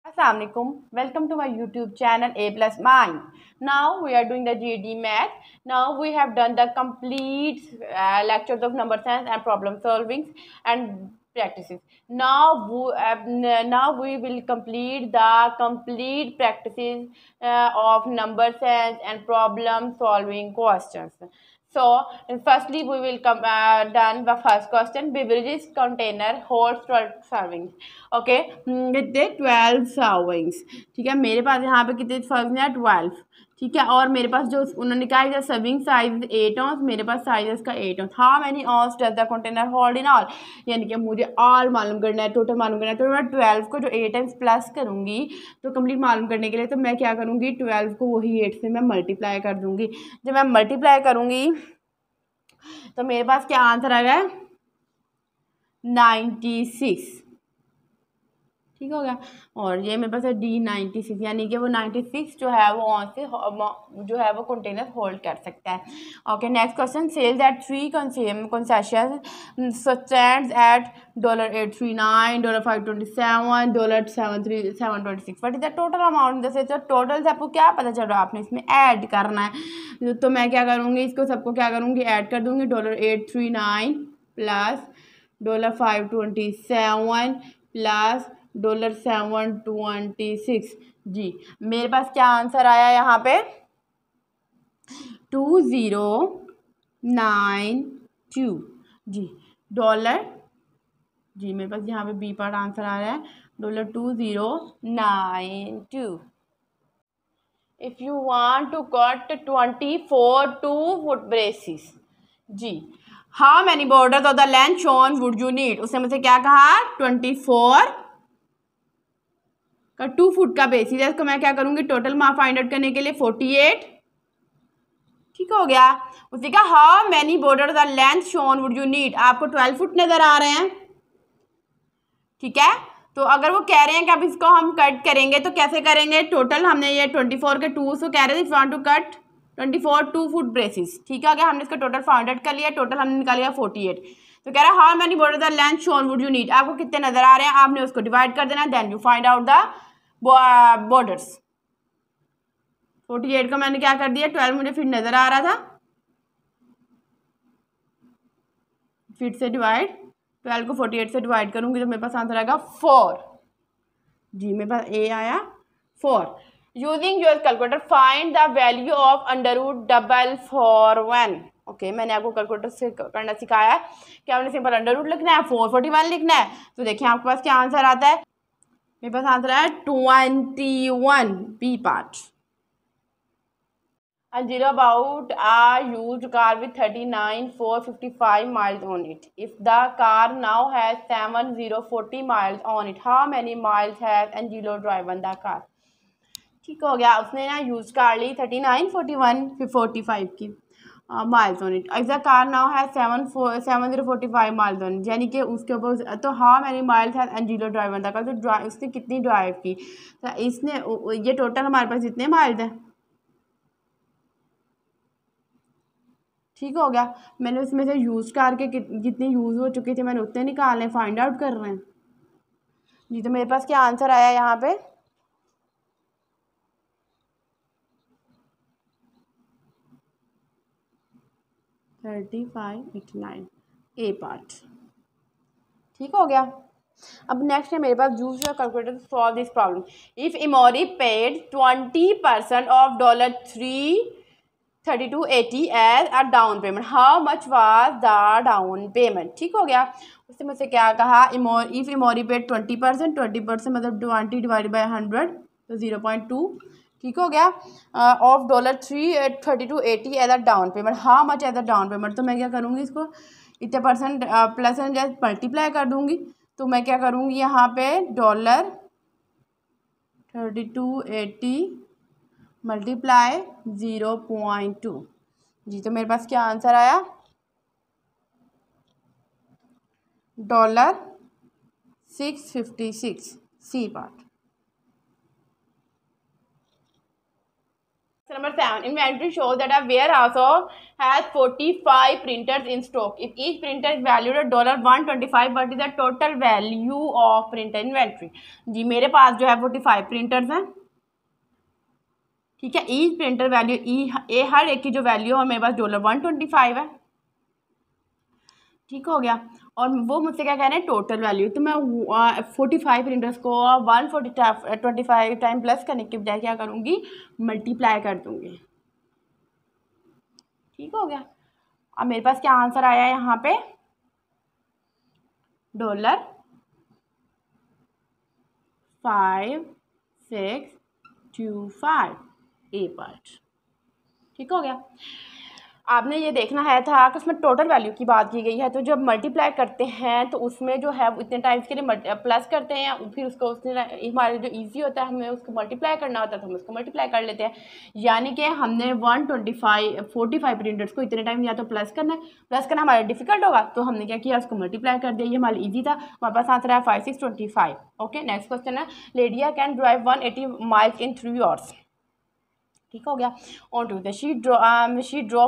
Assalamualaikum. Welcome to my YouTube channel A Plus Mind. Now we are doing the GED math. Now we have done the complete lectures of number science and problem solving and practices. Now we will complete the complete practices of number science and problem solving questions. So, firstly, we will come done the first question. Beverages container holds 12 servings. Okay, कितने 12 servings. ठीक है, मेरे पास यहाँ पे कितने serving है 12। ठीक है, और मेरे पास जो उन्होंने कहा है सर्विंग साइज 8 ऑन्स, मेरे पास साइज इसका 8 ounces. How many ounces does the container hold in all, यानी कि मुझे ऑल मालूम करना है, टोटल मालूम करना है। तो मैं 12 को जो 8 टाइम्स प्लस करूँगी तो कंप्लीट मालूम करने के लिए तो मैं क्या करूँगी, 12 को वही 8 से मैं मल्टीप्लाई कर दूँगी। जब मैं मल्टीप्लाई करूँगी तो मेरे पास क्या आंसर आ गया 96। ठीक हो गया, और ये मेरे पास है D96, यानी कि वो 96 जो है वो ऑन से जो है वो कंटेनर होल्ड कर सकता है। Okay, next question. Sales at 3 concession stands at $839, $527, $726। What is the total amount. जैसे तो टोटल से आपको क्या पता चल रहा है, आपने इसमें ऐड करना है। तो मैं क्या करूँगी, इसको सबको क्या करूँगी, ऐड कर दूँगी। $839 प्लस $527 प्लस $726। जी, मेरे पास क्या आंसर आया यहाँ पे 2092। जी, डॉलर। जी, मेरे पास यहाँ पे बी पार्ट आंसर आ रहा है $2092। If you want to cut 24 2 braces। जी, how many borders of the length shown would you need. उसने मुझसे क्या कहा 24 का 2 फुट का बेसिस है। इसको मैं क्या करूँगी, टोटल मार्क फाइंड आउट करने के लिए 48। ठीक हो गया। उसी का how many border the length shown would you need, आपको 12 फुट नजर आ रहे हैं। ठीक है, तो अगर वो कह रहे हैं कि अब इसको हम कट करेंगे तो कैसे करेंगे, टोटल हमने ये 24 के 2 को कह रहे थे, if want to cut 24 2 foot braces. ठीक है, हमने इसका टोटल फाइंड आउट कर लिया, टोटल हमने निकाल लिया 48। तो कह रहा है how many border the length shown would you need, आपको कितने नजर आ रहे हैं, आपने उसको डिवाइड कर देना, then you find out the borders. 48 का मैंने क्या कर दिया, 12 मुझे फिर नजर आ रहा था, फिर से डिवाइड, 12 को 48 से डिवाइड करूंगी तो मेरे पास आंसर आएगा 4। जी, मेरे पास ए आया 4। Using your calculator find the value of under root double for 1। Okay, मैंने आपको कैलकुलेटर से करना सिखाया है कि आपने सिंपल अंडररूट लिखना है, 441 लिखना है। तो देखिए आपके पास क्या आंसर आता है, मेरे पास आंसर है 21 B part. A zero about a used car with 39,455 miles on it. If the car now has 7,040 miles on it, how many miles has Angelo driven the car? ठीक हो गया, उसने ना यूज कार ली 39,41,45 की miles on it. If the car now has 7,045 miles on it, यानी कि उसके ऊपर तो how many miles has Angelo driven the car, तो उसने कितनी ड्राइव की, तो इसने ये टोटल हमारे पास जितने माइल्स हैं। ठीक हो गया, मैंने उसमें से यूज कार के कितने यूज़ हो चुके थे मैंने उतने निकालने, फाइंड आउट कर रहे हैं। जी, तो मेरे पास क्या आंसर आया यहाँ पे 3589 ए पार्ट। ठीक हो गया। अब नेक्स्ट है मेरे पास use your calculator to solve this problem. If Emory paid 20% of $332.80 as a down payment, how much was the down payment. ठीक हो गया, उससे मुझसे क्या कहा, इफ इमोरी पेड 20%, 20% मतलब 20 डिवाइड बाई 100 तो 0.2। ठीक हो गया, off $332.80 as a down payment, how much as a down payment. तो मैं क्या करूँगी, इसको इतने percent plus and just multiply कर दूँगी। तो मैं क्या करूँगी, यहाँ पे $32.80 मल्टीप्लाई 0.2। जी, तो मेरे पास क्या आंसर आया $656 C part. Number 7. Inventory shows that a warehouse has 45 printers in stock. If each printer is valued at $125, what is the total value of printer inventory? जी मेरे पास जो है 45 प्रिंटर्स हैं, ठीक है। ईच प्रिंटर वैल्यू हर एक की जो वैल्यू है मेरे पास $125 है, ठीक हो गया। और वो मुझसे क्या कह रहे हैं, टोटल वैल्यू। तो मैं 45 प्रिंटर्स को 125 टाइम प्लस करने के बजाय क्या करूँगी, मल्टीप्लाई कर दूँगी, ठीक हो गया। अब मेरे पास क्या आंसर आया यहाँ पे, $5625 ए पार्ट, ठीक हो गया। आपने ये देखना है था कि उसमें टोटल वैल्यू की बात की गई है, तो जब मल्टीप्लाई करते हैं तो उसमें जो है इतने टाइम्स के लिए प्लस करते हैं, फिर उसको उसने हमारे जो इजी होता है हमें उसको मल्टीप्लाई करना होता है तो हम उसको मल्टीप्लाई कर लेते हैं। यानी कि हमने 45 प्रिंटर्स को इतने टाइम या तो प्लस करना हमारा डिफिकल्ट होगा, तो हमने क्या किया, उसको मल्टीप्लाई कर दिया, ये हमारा ईजी था। हमारे पास आंसर है 5625। ओके, नेक्स्ट क्वेश्चन है, Lydia can drive 180 miles in 3 hours, ठीक हो गया। On to she draw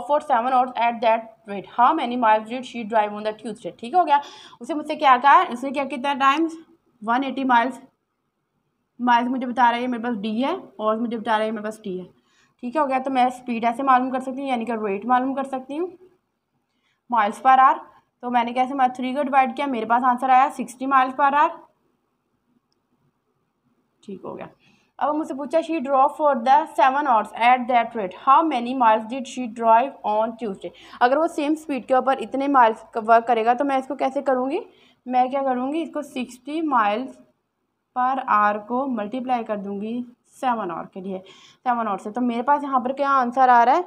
for 7 hours at that rate, how many miles did she drive on the Tuesday, ठीक हो गया। उसे मुझसे क्या कहा है, उसने क्या कितना टाइम्स 180 माइल्स मुझे बता रहा है मेरे पास डी है और मुझे बता रहा है मेरे पास टी है, ठीक हो गया। तो मैं स्पीड ऐसे मालूम कर सकती हूँ, यानी कि रेट मालूम कर सकती हूँ माइल्स पर आवर। तो मैंने कैसे 3 को डिवाइड किया, मेरे पास आंसर आया 60 माइल्स पर आवर, ठीक हो गया। अब मुझसे पूछा she draw for the 7 hours at that rate, how many miles did she drive on Tuesday. अगर वो सेम स्पीड के ऊपर इतने माइल्स वर्क करेगा तो मैं इसको कैसे करूँगी, मैं क्या करूँगी, इसको 60 माइल्स पर आवर को मल्टीप्लाई कर दूँगी 7 आवर के लिए, 7 आवर से। तो मेरे पास यहाँ पर क्या आंसर आ रहा है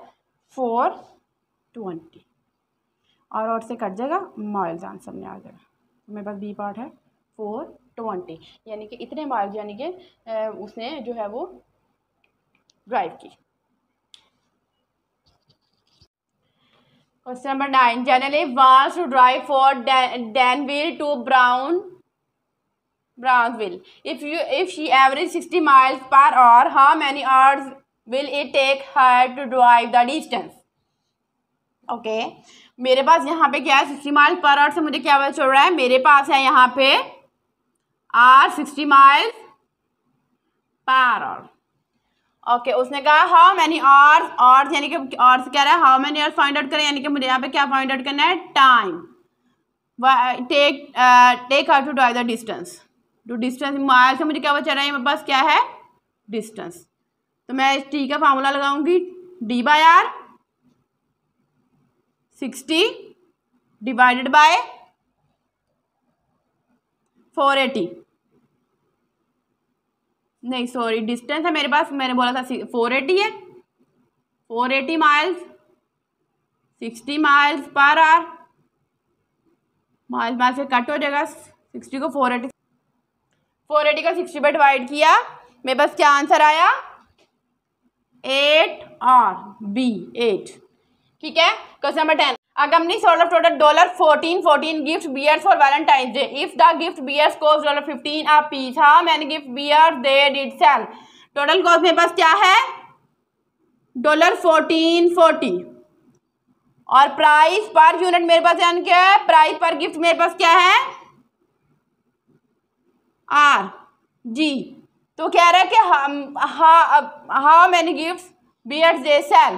420, और से कट जाएगा, माइल्स आंसर में आ जाएगा। मेरे पास बी पार्ट है 420, यानी कि इतने माइल्स यानी कि उसने जो है वो ड्राइव की। Question number 9, generally wants to drive for Danville to Brownville, if she averages 60 miles per hour, how many hours will it take her to drive the distance? Okay, मेरे पास यहाँ पे क्या है 60 माइल्स पर आवर से मुझे क्या पता चल रहा है, मेरे पास है यहाँ पे R 60 miles per hour. Okay, उसने कहा हाउ मैनी आवर्स यानी कि आवर्स क्या रहा है, how many hours find out करें, यानी कि मुझे यहाँ पे क्या फाइंड आउट करना है, time. Take how to drive the distance, to distance mile से मुझे क्या बचा रहा है, मेरे पास क्या है, डिस्टेंस। तो मैं इस टी का फार्मूला लगाऊंगी, D by R 60 divided by 480, नहीं सॉरी डिस्टेंस है मेरे पास, मैंने बोला था 480 है, 480 miles 60 miles per our, miles से कट हो जाएगा, 60 को 480 को 60 पर डिवाइड किया, मेरे पास क्या आंसर आया 8 और बी 8, ठीक है। Question number 10, a company sold a total $14 gift beers for Valentine's Day. If the gift beers cost $15 a piece, how many gift beers they did sell? Total cost मेरे पास क्या है $14.40 और प्राइस पर यूनिट मेरे पास यानी क्या है, price पर gift मेरे पास क्या है आर जी। तो कह रहा है कि how many gift bears they sell,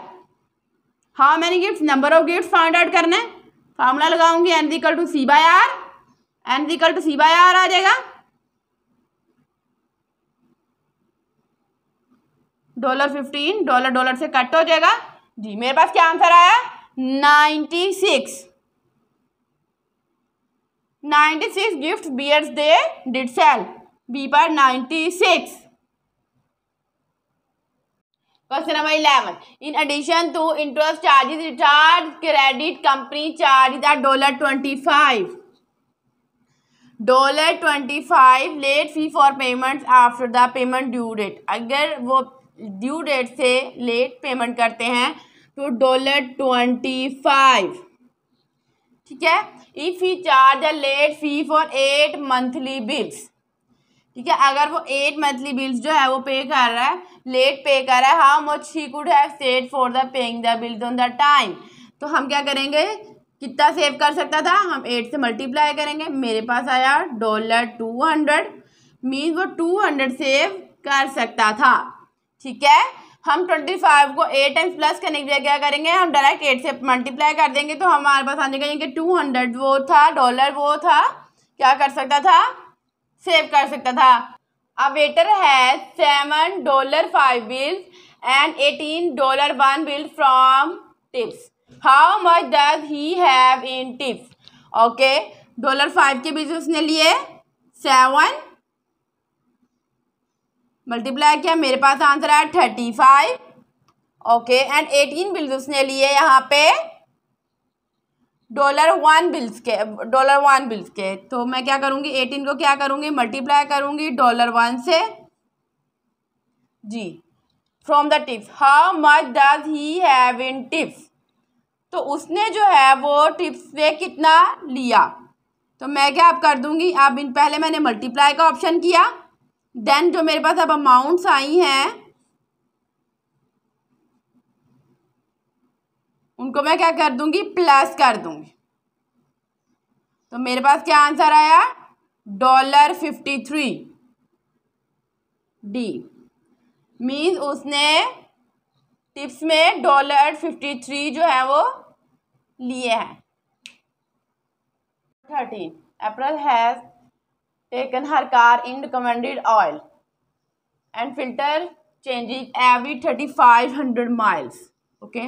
how many gift number of gift find out करना है, फार्मूला लगाऊंगी N equal to C by R, N equal to C by R आ जाएगा, $15 डॉलर से कट हो जाएगा जी। मेरे पास क्या आंसर आया 96 gift bears they did sell, B पर 96। Question number 11. In addition to interest charges, recharge credit company charges at $25. $25 late fee for payments after the payment due date. अगर वो ड्यू डेट से late payment करते हैं तो $25, ठीक है। If he charge a late fee for 8 monthly bills, ठीक है। अगर वो 8 मंथली बिल्स जो है वो पे कर रहा है, लेट पे कर रहा है, how much he could have saved for the paying the bills on the time. तो हम क्या करेंगे, कितना सेव कर सकता था, हम 8 से मल्टीप्लाई करेंगे। मेरे पास आया $200, मीन वो 200 सेव कर सकता था। ठीक है। हम 25 को 8 टाइम्स प्लस करने के लिए क्या करेंगे, हम डायरेक्ट 8 से मल्टीप्लाई कर देंगे, तो हमारे पास आने का 200 वो था डॉलर, वो था क्या कर सकता था, सेव कर सकता था। A waiter has $7 bills and $18 bill from tips. How much does he have in tips? Okay, $5 के बिल्स उसने लिए, 7 मल्टीप्लाई किया, मेरे पास आंसर आया 35। ओके, एंड 18 बिल्स उसने लिए यहाँ पे $1 बिल्स के। तो मैं क्या करूँगी, 18 को क्या करूँगी, मल्टीप्लाई करूँगी $1 से जी, from the tips. How much does he have in tips, तो उसने जो है वो टिप्स से कितना लिया। तो मैं क्या अब कर दूँगी, अब इन पहले मैंने मल्टीप्लाई का ऑप्शन किया, देन जो मेरे पास अब अमाउंट्स आई हैं उनको मैं क्या कर दूंगी, प्लस कर दूंगी। तो मेरे पास क्या आंसर आया, $53 डी, मीन्स उसने टिप्स में $53 जो है वो लिए हैं। 13, April has taken her car in recommended oil and filter changes every 3500 miles. Okay,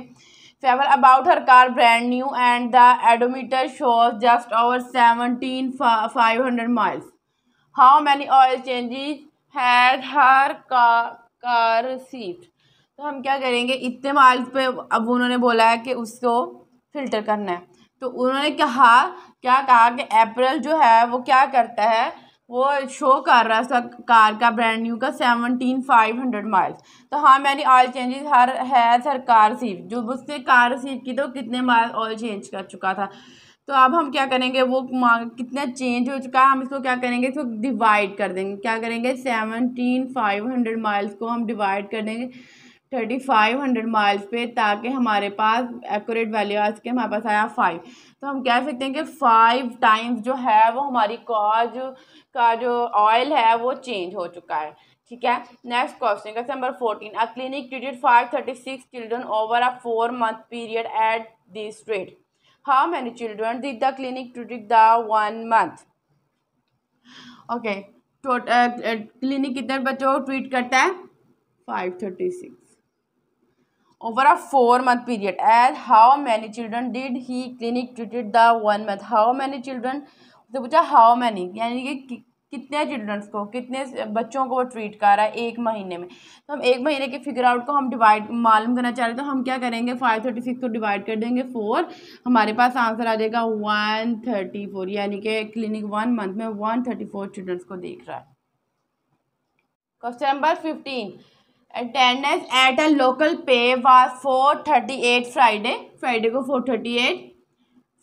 travel about her car brand new and the odometer shows just over 17,500 miles. How many oil changes had her car received? तो हम क्या करेंगे, इतने miles पे अब उन्होंने बोला है कि उसको फिल्टर करना है, तो उन्होंने क्या कहा कि अप्रैल जो है वो क्या करता है, वो शो कर रहा है कार का ब्रांड न्यू का 17,500 माइल्स। तो हाँ, मैंने ऑयल चेंजेस हर कार रिसीव, जो उसने कार रिसीव की तो कितने माइल ऑयल चेंज कर चुका था। तो अब हम क्या करेंगे, वो कितना चेंज हो चुका है, हम इसको क्या करेंगे, इसको डिवाइड कर देंगे। क्या करेंगे, 17,500 माइल्स को हम डिवाइड कर देंगे 3,500 माइल्स पे, ताकि हमारे पास एक्यूरेट वैल्यू आ सके। हमारे पास आया 5। तो हम कह सकते हैं कि 5 टाइम्स जो है वो हमारी कार का जो ऑयल है वो चेंज हो चुका है। ठीक है। Next question, question number 14, a clinic treated 536 children over a 4-month period at this rate. How many children did the clinic treated the 1 month? Okay, clinic कितने बच्चों को ट्रीट करता है, 536 over a 4-month period. And how many children did he clinic treated the 1 month? How many children, तो पूछा how many, यानी कि कितने चिल्ड्रंस को, कितने बच्चों को वो ट्रीट कर रहा है 1 महीने में। तो हम 1 महीने के फिगर आउट को हम डिवाइड मालूम करना चाह रहे हैं, तो हम क्या करेंगे, 536 को डिवाइड कर देंगे 4, हमारे पास आंसर आ जाएगा 134, यानी कि क्लिनिक 1 मंथ में 134 चिल्ड्रंस को देख रहा है। Question number 15, attendance at a local play was 438 Friday को 438,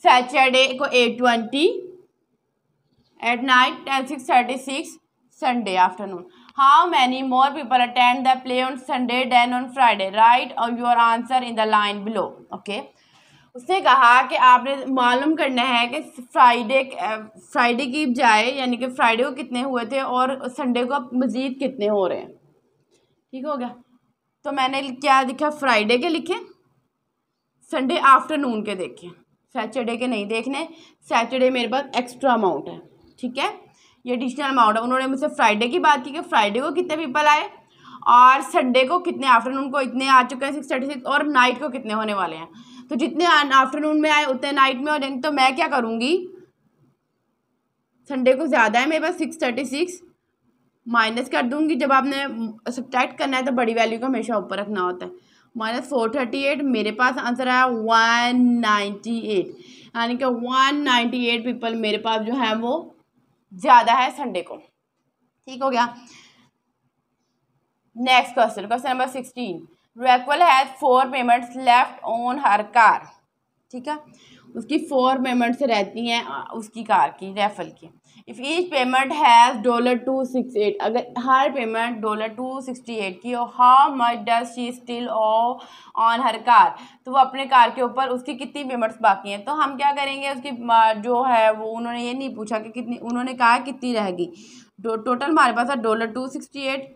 सैटरडे को 820, at night 636, Sunday afternoon. How many more people attend the play on Sunday then on Friday, write your answer in the line below. Okay, उसने कहा कि आपने मालूम करना है कि फ्राइडे की बजाय, यानी कि फ्राइडे को कितने हुए थे और संडे को मज़ीद कितने हो रहे हैं। ठीक हो गया। तो मैंने क्या लिखा, फ्राइडे के लिखे, संडे आफ्टरनून के देखे, सैटरडे के नहीं देखने। सैटरडे मेरे पास एक्स्ट्रा अमाउंट है। ठीक है, ये एडिशनल अमाउंट है। उन्होंने मुझसे फ्राइडे की बात की कि फ्राइडे को कितने पीपल आए और संडे को कितने, आफ्टरनून को इतने आ चुके हैं 636, और नाइट को कितने होने वाले हैं। तो जितने आफ्टरनून में आए उतने नाइट में हो जाएंगे। तो मैं क्या करूँगी, संडे को ज़्यादा है मेरे पास 636, माइनस कर दूंगी। जब आपने सब्ट्रैक्ट करना है तो बड़ी वैल्यू को हमेशा ऊपर रखना होता है। -438, मेरे पास आंसर आया 198, यानी कि 198 पीपल मेरे पास जो है वो ज़्यादा है संडे को। ठीक हो गया। Next question, question number 16, Raquel has 4 payments left on her car. ठीक है, उसकी 4 पेमेंट्स रहती हैं उसकी कार की, रैफल की। इफ़ ईच पेमेंट हैज़ $268, अगर हर पेमेंट $268 की हो, how much does she still owe on her car, तो वो अपने कार के ऊपर उसकी कितनी पेमेंट्स बाकी हैं। तो हम क्या करेंगे, उसकी जो है वो उन्होंने ये नहीं पूछा कि कितनी, उन्होंने कहा कितनी रहेगी। टोटल हमारे पास है $268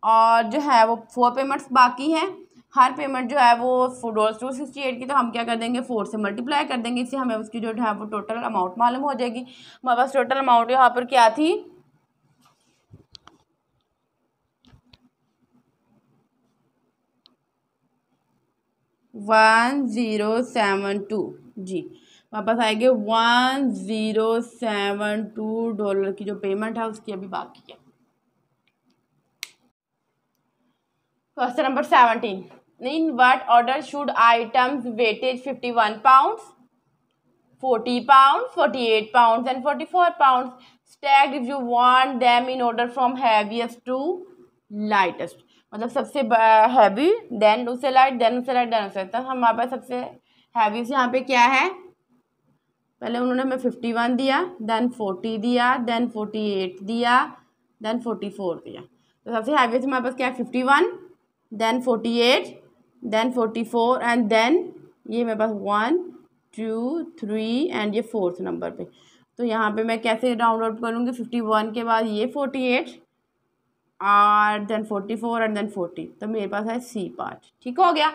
और जो है वो 4 पेमेंट्स बाकी हैं। हर पेमेंट जो है वो $268 की, तो हम क्या कर देंगे 4 से मल्टीप्लाई कर देंगे, इससे हमें उसकी जो है वो टोटल अमाउंट मालूम हो जाएगी। हमारे पास टोटल अमाउंट यहाँ पर क्या थी, 1072 जी, हमारे पास आएंगे $1072 की जो पेमेंट है उसकी अभी बाकी है। Question number 17, in what order should items weightage 51 pounds, 40 pounds, 48 pounds and 44 pounds stacked if you want them in order from heaviest to lightest, मतलब सबसे हैवी देन उससे लाइट, देन उससे लाइट, देन उससे, तो हमारे पास सबसे हैवी से यहाँ पे क्या है, पहले उन्होंने हमें 51 दिया, देन 40 दिया, देन 48 दिया, देन 44 दिया, तो सबसे हैवी से हमारे पास क्या है 51, देन 48, देन 44 एंड देन ये मेरे पास 1 2 3 एंड ये 4th नंबर पे। तो यहाँ पे मैं कैसे राउंड आउट करूँगी, 51 के बाद ये 48 और देन 44 एंड देन 40, तो मेरे पास है सी पार्ट। ठीक हो गया,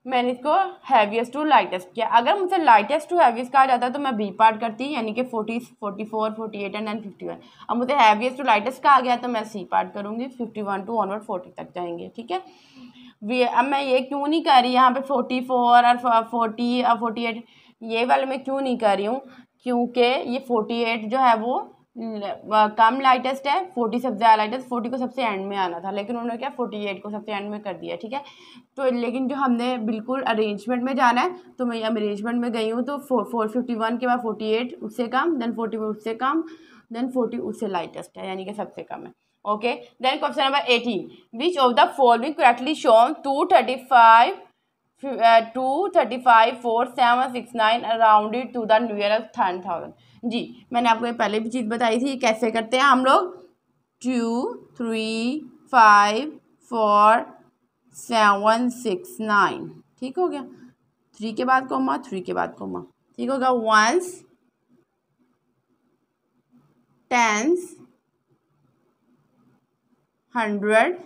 मैंने इसको हैवीएस्ट टू लाइटेस्ट किया। अगर मुझसे लाइटेस्ट टू हैवीएस्ट कहा जाता है तो मैं बी पार्ट करती, यानी कि 40 44 48 एंड देन 51। अब मुझे हैवीएस्ट टू लाइटेस्ट कहा गया तो मैं सी पार्ट करूँगी, 51 टू ऑनवर्ड 40 तक जाएंगे। ठीक है, अब मैं ये क्यों नहीं कर रही यहाँ पे 44 और 40 और 48, ये वाले मैं क्यों नहीं कर रही हूँ, क्योंकि ये 48 जो है वो कम लाइटेस्ट है, 40 सबसे ज़्यादा लाइटेस्ट, 40 को सबसे एंड में आना था, लेकिन उन्होंने क्या 48 को सबसे एंड में कर दिया। ठीक है, तो लेकिन जो हमने बिल्कुल अरेंजमेंट में जाना है, तो मैं अरेंजमेंट में गई हूँ, तो 451 के बाद 48 उससे कम, देन 44 उससे कम, देन 40 उससे लाइटेस्ट है, यानी कि सबसे कम है। Okay, then question number 18, which of the following correctly shown 235 4 7 6 9 rounded to the nearest 10,000। जी, मैंने आपको ये पहले भी चीज़ बताई थी, कैसे करते हैं हम लोग, 2 3 5 4 7 6 9। ठीक हो गया, 3 के बाद कोमा, 3 के बाद कोमा। ठीक होगा, वंस, टेंस, 100,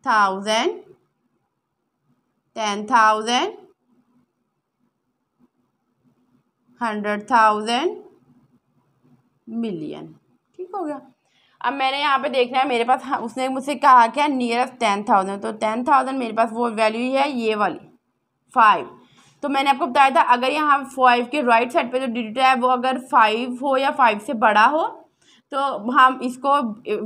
1000, 10,000, 100,000, मिलियन। ठीक हो गया, अब मैंने यहाँ पे देखना है मेरे पास, उसने मुझसे कहा क्या, नियरेस्ट 10,000, तो 10,000 मेरे पास वो वैल्यू है ये वाली 5। तो मैंने आपको बताया था अगर यहाँ 5 के राइट साइड पे जो डिजिट है वो अगर 5 हो या 5 से बड़ा हो तो हम इसको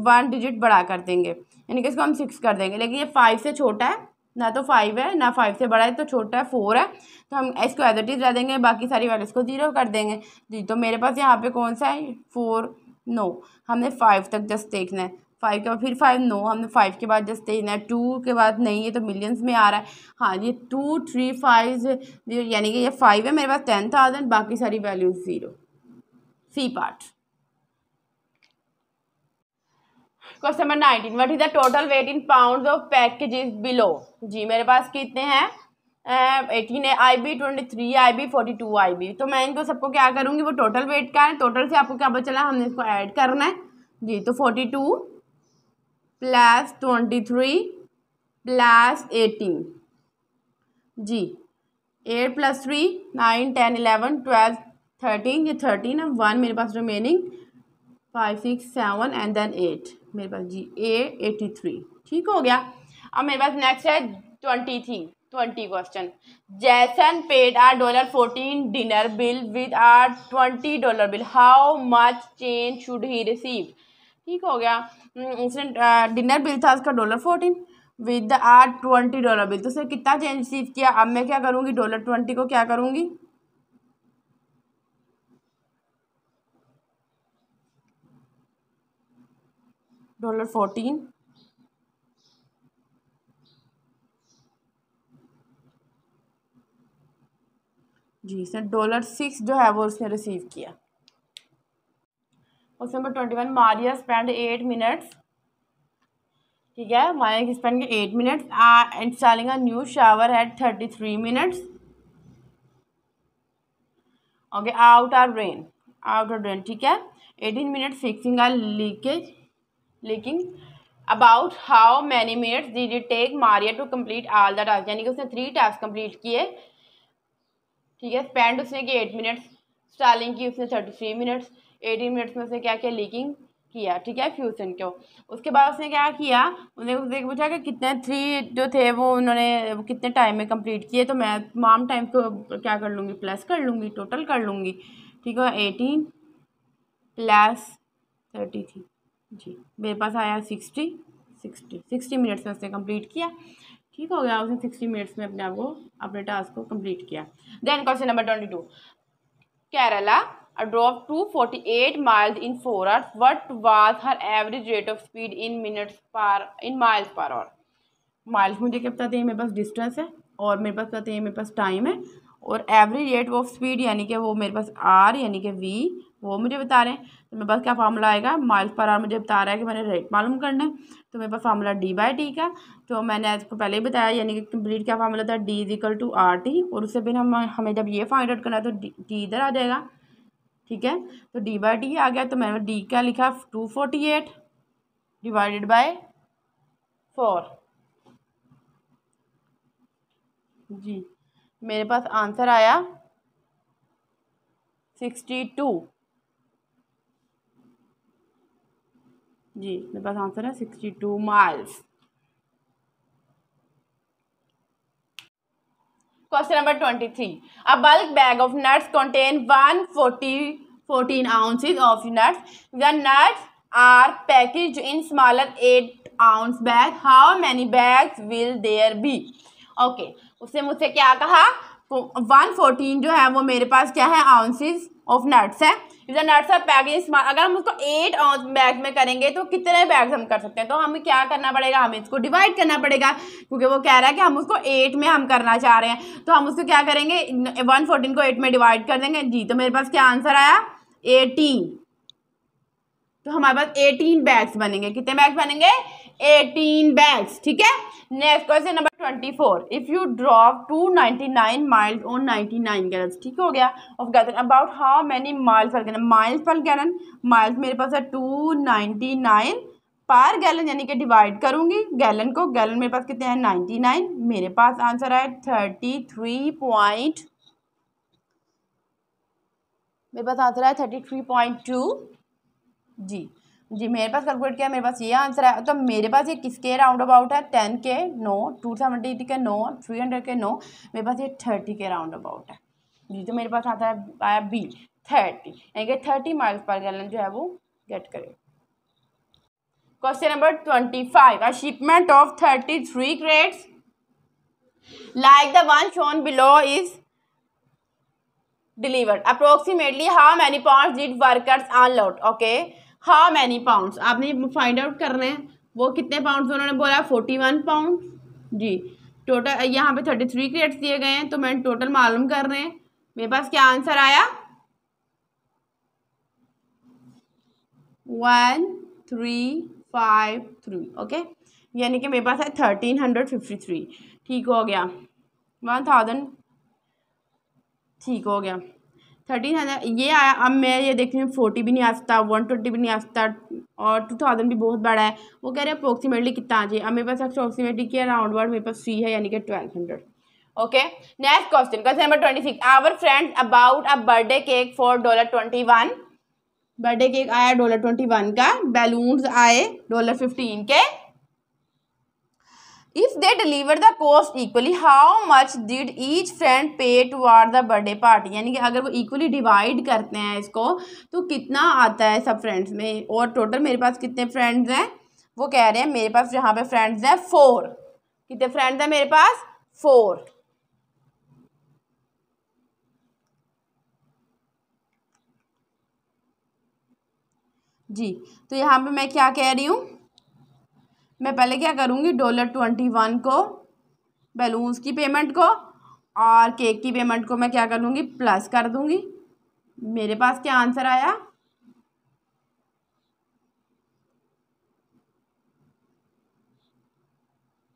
1 डिजिट बड़ा कर देंगे, यानी कि इसको हम 6 कर देंगे। लेकिन ये 5 से छोटा है, ना तो 5 है ना 5 से बड़ा है, तो छोटा है 4 है, तो हम इसको एज इट इज़ रह देंगे, बाकी सारी वैल्यूज़ को 0 कर देंगे। जी, तो मेरे पास यहाँ पे कौन सा है 4, नो, हमने 5 तक जस्ट देखना है, 5 के बाद फिर 5, नो, हमने 5 के बाद जस्ट देखना है, 2 के बाद नहीं, ये तो मिलियंस में आ रहा है। हाँ, ये 2 3 5 यानी कि ये 5 है मेरे पास, 10,000, बाकी सारी values 0, C part. Question number 19, what is the total weight in pounds of packages below. जी, मेरे पास कितने हैं, 18 IB, 23 IB, 42 IB। तो मैं इनको सबको क्या करूँगी, वो टोटल वेट का है, टोटल से आपको क्या बचा, हमने इसको ऐड करना है। जी, तो 42 प्लस 23 प्लस 18, जी, 8 प्लस 3 9 10 11 12 13, ये 13 है, 1 मेरे पास रिमेनिंग, 5 6 7 एंड देन 8 मेरे पास, जी 83। ठीक हो गया, अब मेरे पास नेक्स्ट है 20 क्वेश्चन। जैसन paid $14 dinner bill with $20 bill, how much change should he receive. ठीक हो गया, उसने डिनर बिल था उसका $14 विद $20 बिल, तो उसने कितना चेंज रिसीव किया। अब मैं क्या करूँगी, $20 को क्या करूँगी, $14, जी इसने $6 जो है वो उसने रिसीव किया। Question number 21, Maria spend 8 minutes, ठीक है, Maria spend 8 minutes installing a new shower at 33 minutes, okay, out our drain, ठीक है, 18 minutes fixing a leaking, about how many minutes did it take Maria to complete all the task, यानी कि उसने 3 task complete किए, ठीक है, spend उसने की 8 मिनट्स, स्टालिंग की उसने 33 मिनट्स, 18 मिनट्स में उसने क्या किया, लीकिंग किया, ठीक है, फ्यूजन को। उसके बाद उसने क्या किया, उसने पूछा कि कितने 3 जो थे वो उन्होंने कितने टाइम में कंप्लीट किए, तो मैं तमाम टाइम को क्या कर लूँगी, प्लस कर लूँगी, टोटल कर लूँगी, ठीक है, 18 प्लस 33, जी मेरे पास आया 60 मिनट्स में उसने कंप्लीट किया, ठीक हो गया, उसने 60 मिनट्स में अपने टास्क को कंप्लीट किया। Then question number 22, Carla drove 248 miles in 4 hours. What was her average rate of speed in miles per hour? Miles मुझे क्या बताते हैं, मेरे पास डिस्टेंस है, और मेरे पास बताते हैं मेरे पास टाइम है, और एवरेज रेट ऑफ स्पीड यानी कि वो मेरे पास आर यानी कि वी वो मुझे बता रहे हैं, तो मेरे पास क्या फार्मूला आएगा, माइल्स पर आवर मुझे बता रहा है कि मैंने रेट मालूम करना है, तो मेरे पास फार्मूला d/t का, तो मैंने इसको पहले ही बताया, यानी कि कंप्लीट क्या फार्मूला था, d = RT, और उससे फिर हमें जब ये फाइंड आउट करना है तो t इधर आ जाएगा, ठीक है, तो d/t आ गया, तो मैंने d क्या लिखा, 248 डिवाइडेड बाय 4, जी मेरे पास आंसर आया 62, जी मेरे पास आंसर है 62 miles. Question number 23, a bulk bag of nuts contain 14 ounces of nuts. The nuts are packaged in smaller 8-ounce bag. How many bags will there be? Okay, उसने मुझसे क्या कहा, 114 जो है वो मेरे पास क्या है, आउंसेस ऑफ नट्स है, इधर नट्स आर पैकेज स्मॉल, अगर हम उसको 8 ounce बैग में करेंगे तो कितने बैग्स हम कर सकते हैं, तो हमें क्या करना पड़ेगा, हमें इसको डिवाइड करना पड़ेगा, क्योंकि वो कह रहा है कि हम उसको 8 में हम करना चाह रहे हैं, तो हम उसको क्या करेंगे, 114 को 8 में डिवाइड कर देंगे, जी तो मेरे पास क्या आंसर आया 18, तो हमारे पास 18 बैग्स बनेंगे, कितने बैग्स बनेंगे, 18 बैग्स, ठीक है। Next question number 24, if you drop 299 miles on 99 gallon, ठीक हो गया, of gallon, about how many miles per gallon, miles मेरे पास है 299 पर गैलन, यानी कि डिवाइड करूंगी गैलन को, गैलन मेरे पास कितने हैं 99, मेरे पास आंसर है 33.2, जी मेरे पास कैलकुलेट किया, मेरे पास ये आंसर है, तो मेरे पास ये किसके राउंड अबाउट है, 10 के 9, 270 के 9, 300 के 9, मेरे पास ये 30 के राउंड अबाउट है, जी तो मेरे पास आंसर आया बी 30, यानी कि 30 माइल्स पर गैलन जो है वो गेट करें। Question number 25, a shipment of 33 crates like the one shown below is delivered. Approximately how many pounds did workers unload? Okay, how many pounds आपने फाइंड आउट करना है, वो कितने पाउंड्स उन्होंने बोला 41 पाउंड, जी टोटल यहाँ पे 33 क्रेट्स दिए गए हैं, तो मैंने टोटल मालूम कर रहे हैं, मेरे पास क्या आंसर आया 1353, ओके, यानी कि मेरे पास है 1353, ठीक हो गया, 1000, ठीक हो गया, 1300 ये आया, अब मैं ये देख रही हूँ 40 भी नहीं आ सकता, 120 भी नहीं आ सकता, और 2000 भी बहुत बड़ा है, वो कह रहे हैं अप्रोक्सीमेटली कितना आ जाए, अब मेरे पास अप्रोक्सीमेटली क्या राउंड वर्ड मेरे पास 3 है, यानी कि 1200, okay. Next question number 26, our friends about a birthday cake for $21, birthday cake आया $21 का, बैलून्स आए $15 के, if they deliver the cost equally how much did each friend pay toward the birthday party, यानी कि अगर वो इक्वली डिवाइड करते हैं इसको तो कितना आता है सब फ्रेंड्स में, और टोटल मेरे पास कितने फ्रेंड्स हैं, वो कह रहे हैं मेरे पास यहाँ पे फ्रेंड्स हैं 4, कितने फ्रेंड्स हैं मेरे पास 4, जी तो यहाँ पे मैं क्या कह रही हूँ, मैं पहले क्या करूँगी $21 को बैलून्स की पेमेंट को और केक की पेमेंट को मैं क्या कर लूँगी प्लस कर दूँगी, मेरे पास क्या आंसर आया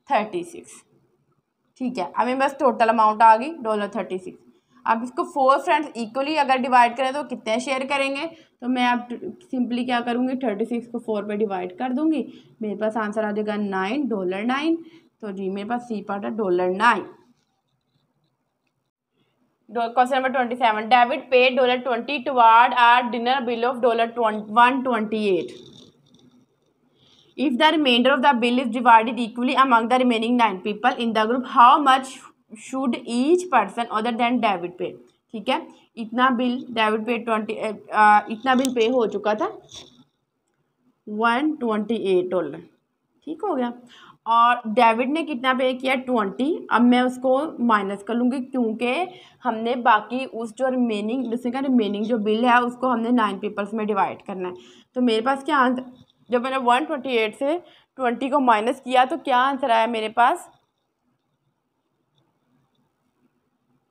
$36। ठीक है, अभी बस टोटल अमाउंट आ गई $36। अब इसको 4 फ्रेंड्स इक्वली अगर डिवाइड करें तो कितने शेयर करेंगे, तो मैं अब सिंपली क्या करूँगी, 36 को 4 पे डिवाइड कर दूँगी, मेरे पास आंसर आ जाएगा $9। तो जी मेरे पास सी पार्ट है $9। Question number 27, David paid $20 toward our dinner bill of $128। If the remainder of the bill is divided equally among the remaining 9 people in the group, how much should each person other than David pay? ठीक है, इतना bill David पे इतना bill pay हो चुका था $128। ठीक हो गया, और डेविड ने कितना पे किया 20। अब मैं उसको माइनस कर लूँगी क्योंकि हमने बाकी उस जो रिमेनिंग दूसरे का रिमेनिंग जो बिल है उसको हमने 9 पीपल्स में डिवाइड करना है। तो मेरे पास क्या आंसर, जब मैंने 128 से 20 को माइनस किया तो क्या आंसर आया मेरे पास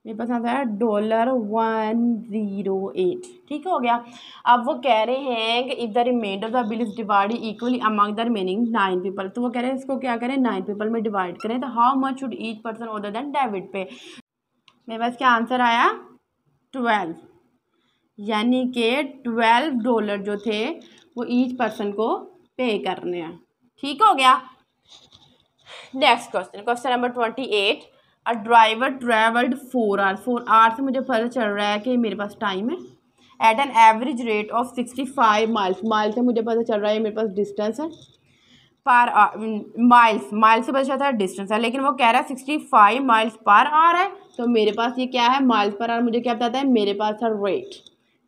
आंसर आया $108। ठीक हो गया। अब वो कह रहे हैं कि if the remainder of the bill is divided equally among the remaining 9 people, तो वो कह रहे हैं इसको क्या करें 9 पीपल में डिवाइड करें, तो how much should each person other than David पे। मेरे पास क्या आंसर आया 12, यानी कि $12 जो थे वो ईच पर्सन को पे करने हैं। ठीक हो गया। Next question number 28, a driver travelled 4 hours. 4 hours से मुझे पता चल रहा है कि मेरे पास टाइम है at an average rate of 65 miles. Mile से मुझे पता चल रहा है मेरे पास डिस्टेंस है, पर माइल से पता चलता है डिस्टेंस है, लेकिन वो कह रहा है 65 माइल्स पर आवर है, तो मेरे पास ये क्या है माइल्स पर आवर मुझे क्या बताता है, मेरे पास है रेट।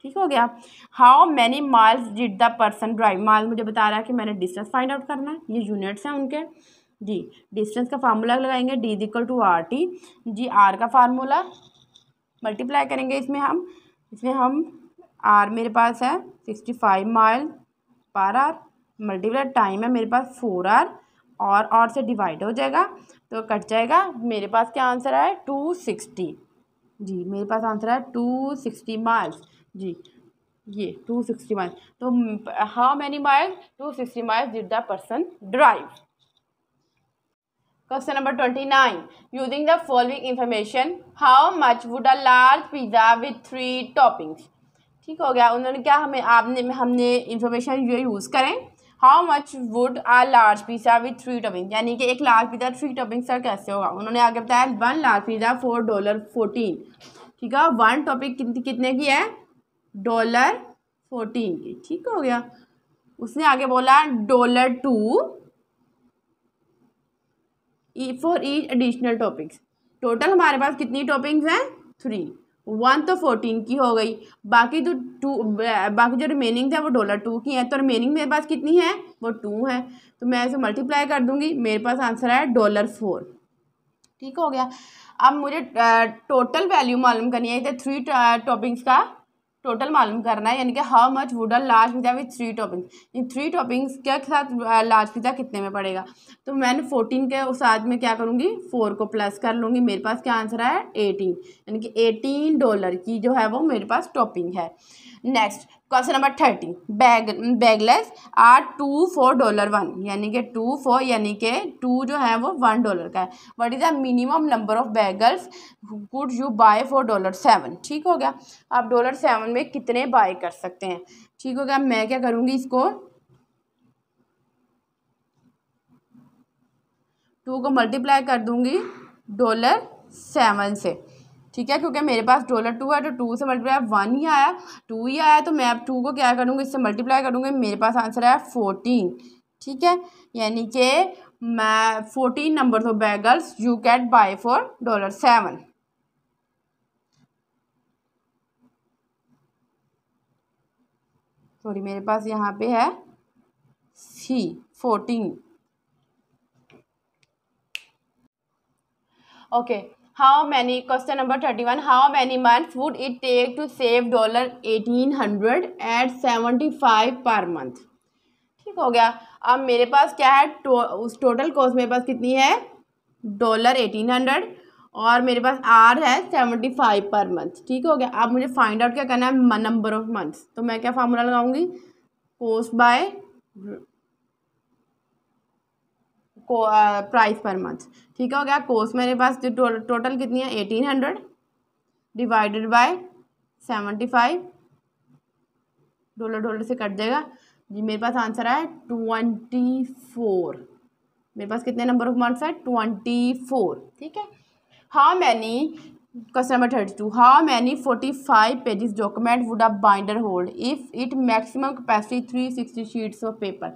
ठीक हो गया। How many miles did the person drive. Mile मुझे बता रहा है कि मैंने डिस्टेंस फाइंड आउट करना है, ये यूनिट्स हैं उनके। जी डिस्टेंस का फार्मूला लगाएंगे D इक्वल टू RT। जी आर का फार्मूला मल्टीप्लाई करेंगे इसमें हम आर मेरे पास है 65 mile per hour, multiply time है मेरे पास 4 आवर और से डिवाइड हो जाएगा तो कट जाएगा। मेरे पास क्या आंसर है 260। जी मेरे पास आंसर है 260 माइल्स। जी ये 260 माइल्स। तो how many miles 260 miles did the person drive. Question number 29. Using the following information, how much would a large pizza with 3 toppings? ठीक हो गया। उन्होंने क्या हमने इंफॉर्मेशन ये यूज़ करें, how much would a large pizza with 3 topping, यानी कि एक लार्ज पिज़्ज़ा 3 टॉपिंग सर कैसे होगा। उन्होंने आगे बताया 1 लार्ज पिज़्ज़ा $4.14। ठीक है, 1 टॉपिक कितने की है $14 की। ठीक हो गया। उसने आगे बोला $2 for each additional topics. Total हमारे पास कितनी टॉपिंग्स हैं 3, 1 तो 14 की हो गई, बाकी तो बाकी जो रिमेनिंग है वो $2 की है, तो रिमेनिंग मेरे पास कितनी है वो 2 है, तो मैं इसे मल्टीप्लाई कर दूंगी, मेरे पास आंसर है $4। ठीक हो गया। अब मुझे टोटल वैल्यू मालूम करनी है, इधर 3 टॉपिंग्स का टोटल मालूम करना है, यानी कि how much would a large pizza with 3 toppings. In 3 toppings के साथ लार्ज पिज़्ज़ा कितने में पड़ेगा, तो मैंने 14 के उस साथ में क्या करूँगी 4 को प्लस कर लूँगी, मेरे पास क्या आंसर है 18, यानी कि $18 की जो है वो मेरे पास टॉपिंग है। Next question number 30, bagels are 2 for $1, यानी कि 2 for यानी कि 2 जो है वो $1 का है। What is the minimum number of bagels could you buy for $7। ठीक हो गया। आप $7 में कितने बाय कर सकते हैं। ठीक हो गया। मैं क्या करूँगी इसको 2 को मल्टीप्लाई कर दूँगी $7 से। ठीक है, क्योंकि मेरे पास $2 है तो 2 से मल्टीप्लाई 1 ही आया, 2 ही आया, तो मैं अब 2 को क्या करूँगी इससे मल्टीप्लाई करूँगी, मेरे पास आंसर है 14। ठीक है, यानी कि मैं 14 number of bagels you can buy for $7। Sorry मेरे पास यहाँ पे है C 14। Okay, how many question number 31, how many months would it take to save $1800 at 75 per month. ठीक हो गया। अब मेरे पास क्या है उस टोटल कॉस्ट मेरे पास कितनी है $1800 और मेरे पास आर है 75 पर मंथ। ठीक हो गया। अब मुझे फाइंड आउट क्या करना है नंबर ऑफ मंथ्स, तो मैं क्या फार्मूला लगाऊंगी cost by price per month. ठीक है, हो गया। कॉस्ट मेरे पास जो टोटल कितनी है 1800 डिवाइडेड बाय 75, डॉलर से कट जाएगा जी। मेरे पास आंसर आया 24। मेरे पास कितने नंबर ऑफ मंथ्स है 24। ठीक है। How many, question number 32, how many 45 pages document would a binder hold if it maximum capacity 360 sheets of paper.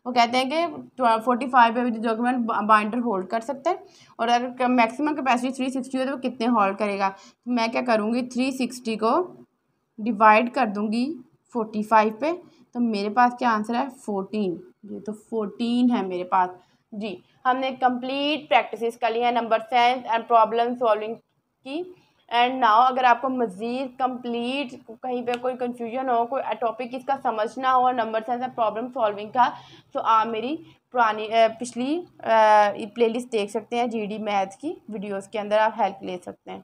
वो कहते हैं कि 45 पेज डॉक्यूमेंट बाइंडर होल्ड कर सकते हैं, और अगर मैक्सिमम कैपेसिटी 360 हो तो वो कितने होल्ड करेगा। तो मैं क्या करूँगी, 360 को डिवाइड कर दूँगी 45 पे, तो मेरे पास क्या आंसर है 14। ये तो 14 है मेरे पास जी। हमने कंप्लीट प्रैक्टिसेस कर ली है number sense and problem solving की। एंड नाउ अगर आपको मज़ीद कंप्लीट कहीं पे कोई कंफ्यूजन हो, कोई टॉपिक इसका समझना हो number sense and problem solving का, तो आप मेरी पुरानी पिछली प्लेलिस्ट देख सकते हैं, जीडी मैथ्स की वीडियोस के अंदर आप हेल्प ले सकते हैं।